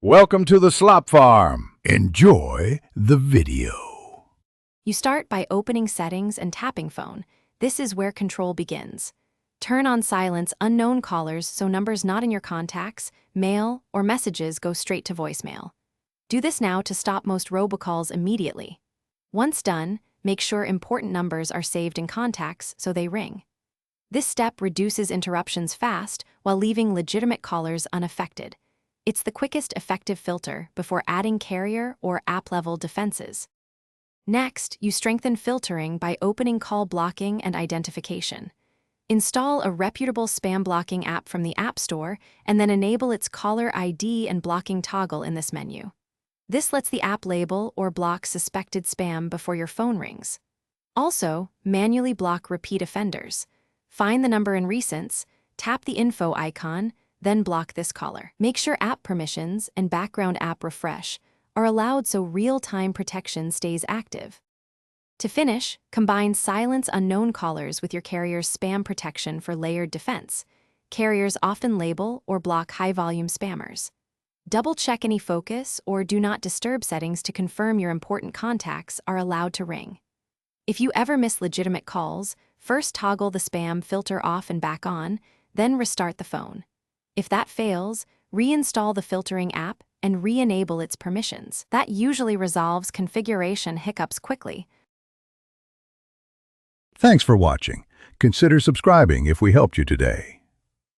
Welcome to the Slop Farm. Enjoy the video. You start by opening Settings and tapping Phone. This is where control begins. Turn on Silence unknown callers so numbers not in your contacts, mail, or messages go straight to voicemail. Do this now to stop most robocalls immediately. Once done, make sure important numbers are saved in contacts so they ring. This step reduces interruptions fast while leaving legitimate callers unaffected. It's the quickest effective filter before adding carrier or app-level defenses. Next, you strengthen filtering by opening call blocking and identification. Install a reputable spam blocking app from the App Store and then enable its caller ID and blocking toggle in this menu. This lets the app label or block suspected spam before your phone rings. Also, manually block repeat offenders. Find the number in Recents, tap the info icon, then block this caller. Make sure app permissions and background app refresh are allowed so real-time protection stays active. To finish, combine Silence unknown callers with your carrier's spam protection for layered defense. Carriers often label or block high-volume spammers. Double-check any focus or do not disturb settings to confirm your important contacts are allowed to ring. If you ever miss legitimate calls, first toggle the spam filter off and back on, then restart the phone. If that fails, reinstall the filtering app and re-enable its permissions. That usually resolves configuration hiccups quickly. Thanks for watching. Consider subscribing if we helped you today.